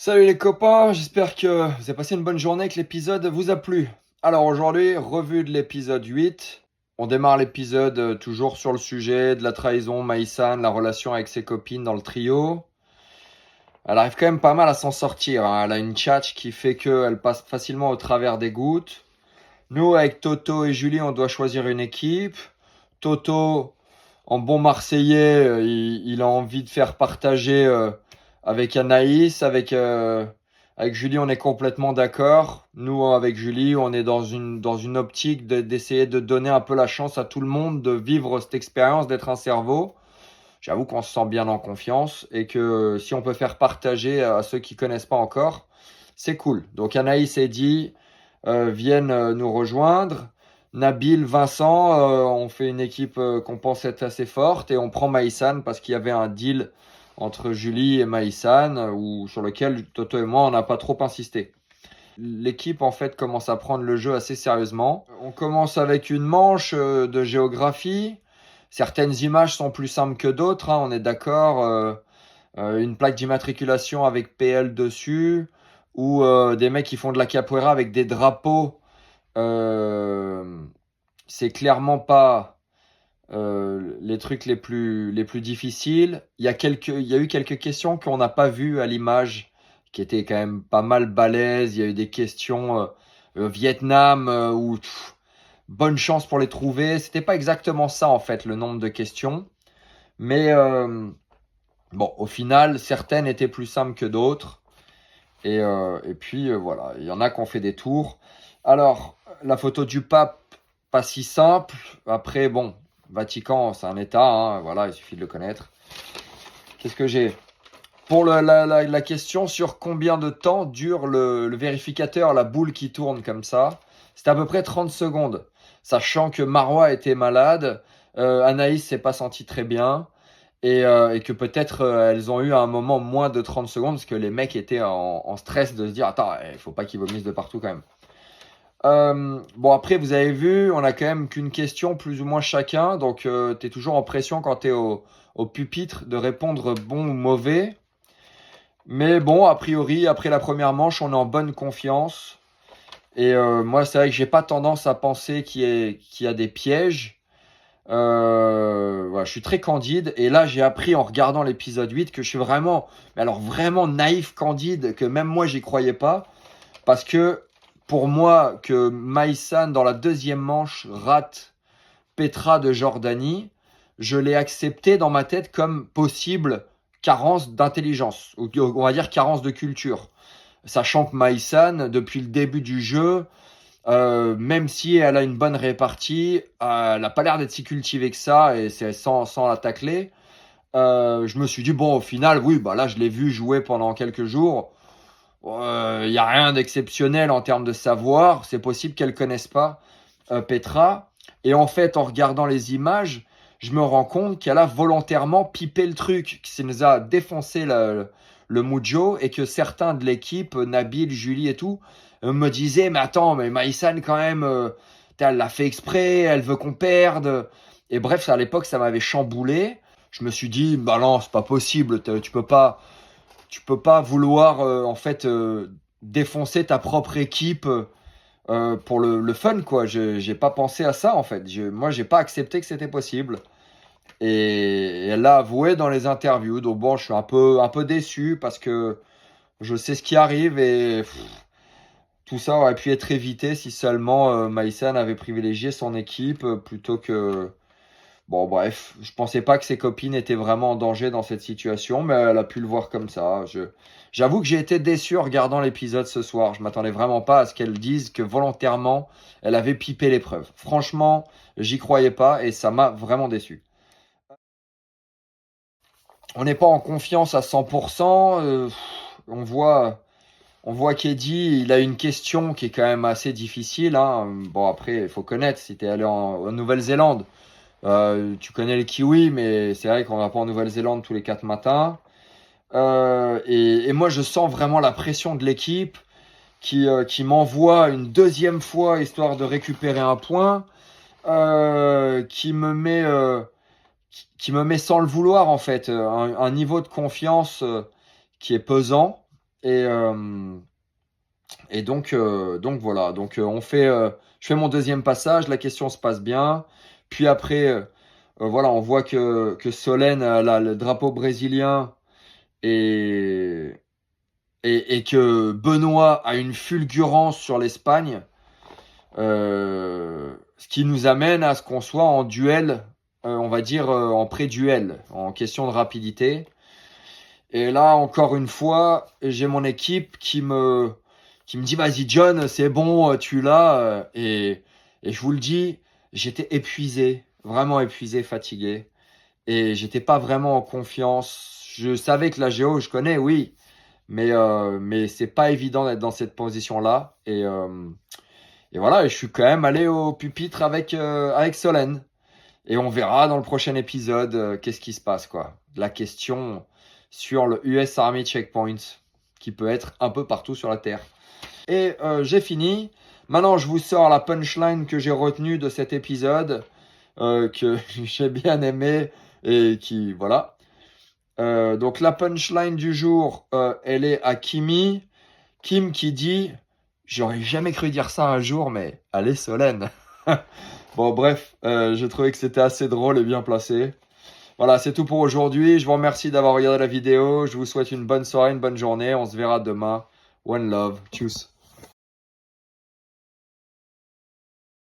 Salut les copains, j'espère que vous avez passé une bonne journée, que l'épisode vous a plu. Alors aujourd'hui, revue de l'épisode 8. On démarre l'épisode toujours sur le sujet de la trahison, Maïsan, la relation avec ses copines dans le trio. Elle arrive quand même pas mal à s'en sortir, hein. Elle a une tchatch qui fait qu'elle passe facilement au travers des gouttes. Nous, avec Toto et Julie, on doit choisir une équipe. Toto, en bon Marseillais, il a envie de faire partager avec Anaïs, avec Julie, on est complètement d'accord. Nous, avec Julie, on est dans une optique d'essayer de donner un peu la chance à tout le monde de vivre cette expérience, d'être un cerveau. J'avoue qu'on se sent bien en confiance et que si on peut faire partager à ceux qui connaissent pas encore, c'est cool. Donc Anaïs et Di viennent nous rejoindre. Nabil, Vincent, on fait une équipe qu'on pense être assez forte et on prend Maïsan parce qu'il y avait un deal entre Julie et Maïsan sur lequel Toto et moi on n'a pas trop insisté. L'équipe en fait commence à prendre le jeu assez sérieusement. On commence avec une manche de géographie. Certaines images sont plus simples que d'autres, hein, on est d'accord. Une plaque d'immatriculation avec PL dessus ou des mecs qui font de la capoeira avec des drapeaux. Euh, c'est clairement pas les trucs les plus difficiles. Il y a eu quelques questions qu'on n'a pas vues à l'image, qui étaient quand même pas mal balèzes. Il y a eu des questions Vietnam où bonne chance pour les trouver. C'était pas exactement ça en fait le nombre de questions, mais bon, au final, certaines étaient plus simples que d'autres. Et puis voilà, il y en a qui ont fait des tours. Alors, la photo du pape, pas si simple. Après, bon, Vatican, c'est un État, hein, voilà, il suffit de le connaître. Qu'est-ce que j'ai? Pour la question sur combien de temps dure le vérificateur, la boule qui tourne comme ça, c'est à peu près 30 secondes. Sachant que Marois était malade, Anaïs s'est pas senti très bien. Et que peut-être elles ont eu à un moment moins de 30 secondes parce que les mecs étaient en stress de se dire attends, il faut pas qu'ils vomissent de partout quand même. Bon après vous avez vu, on a quand même qu'une question plus ou moins chacun, donc t'es toujours en pression quand t'es au pupitre de répondre bon ou mauvais. Mais bon, a priori, après la première manche, on est en bonne confiance. Et moi, c'est vrai que j'ai pas tendance à penser qu'il y a des pièges. Voilà, je suis très candide et là j'ai appris en regardant l'épisode 8 que je suis vraiment, mais alors vraiment naïf, candide, que même moi j'y croyais pas parce que pour moi que Maïsan dans la deuxième manche rate Petra de Jordanie, je l'ai accepté dans ma tête comme possible carence d'intelligence ou on va dire carence de culture, sachant que Maïsan depuis le début du jeu même si elle a une bonne répartie, elle n'a pas l'air d'être si cultivée que ça, et c'est sans la tacler. Je me suis dit, bon, au final, oui, bah là, je l'ai vu jouer pendant quelques jours. Il n'y a rien d'exceptionnel en termes de savoir. C'est possible qu'elle ne connaisse pas Petra. Et en fait, en regardant les images, je me rends compte qu'elle a volontairement pipé le truc, que ça nous a défoncé le mojo et que certains de l'équipe, Nabil, Julie et tout, me disaient, mais attends, mais Maïsan quand même, elle l'a fait exprès, elle veut qu'on perde. Et bref, à l'époque, ça m'avait chamboulé. Je me suis dit, bah non, c'est pas possible, tu peux pas vouloir en fait défoncer ta propre équipe pour le fun, quoi. J'ai pas pensé à ça, en fait. Moi, j'ai pas accepté que c'était possible. Et elle l'a avoué dans les interviews. Donc bon, je suis un peu déçu parce que je sais ce qui arrive et tout ça aurait pu être évité si seulement Maïsan avait privilégié son équipe plutôt que... Bon, bref, je pensais pas que ses copines étaient vraiment en danger dans cette situation, mais elle a pu le voir comme ça. J'avoue que j'ai été déçu en regardant l'épisode ce soir. Je m'attendais vraiment pas à ce qu'elle dise que volontairement, elle avait pipé l'épreuve. Franchement, j'y croyais pas et ça m'a vraiment déçu. On n'est pas en confiance à 100%. On voit qu'Eddie, il a une question qui est quand même assez difficile, hein. Bon, après, il faut connaître. Si tu es allé en Nouvelle-Zélande, tu connais le kiwi, mais c'est vrai qu'on va pas en Nouvelle-Zélande tous les 4 matins. Et moi, je sens vraiment la pression de l'équipe qui m'envoie une deuxième fois histoire de récupérer un point, qui me met sans le vouloir en fait un niveau de confiance qui est pesant. Et, euh, donc voilà. Donc je fais mon deuxième passage, la question se passe bien. Puis après, voilà, on voit que Solène a le drapeau brésilien et, et que Benoît a une fulgurance sur l'Espagne. Ce qui nous amène à ce qu'on soit en duel, on va dire en pré-duel, en question de rapidité. Et là, encore une fois, j'ai mon équipe qui me dit, vas-y John, c'est bon, tu l'as. Et je vous le dis, j'étais épuisé, vraiment épuisé, fatigué. Et j'étais pas vraiment en confiance. Je savais que la géo, je connais, oui. Mais c'est pas évident d'être dans cette position-là. Et voilà, et je suis quand même allé au pupitre avec Solène. Et on verra dans le prochain épisode qu'est-ce qui se passe, quoi. La question sur le US Army Checkpoint, qui peut être un peu partout sur la Terre. Et j'ai fini. Maintenant, je vous sors la punchline que j'ai retenue de cet épisode, que j'ai bien aimé, et qui, voilà. Donc la punchline du jour, elle est à Kimi. Kim qui dit, j'aurais jamais cru dire ça un jour, mais allez Solène. Bon, bref, j'ai trouvé que c'était assez drôle et bien placé. Voilà, c'est tout pour aujourd'hui. Je vous remercie d'avoir regardé la vidéo. Je vous souhaite une bonne soirée, une bonne journée. On se verra demain. One love. Tchuss.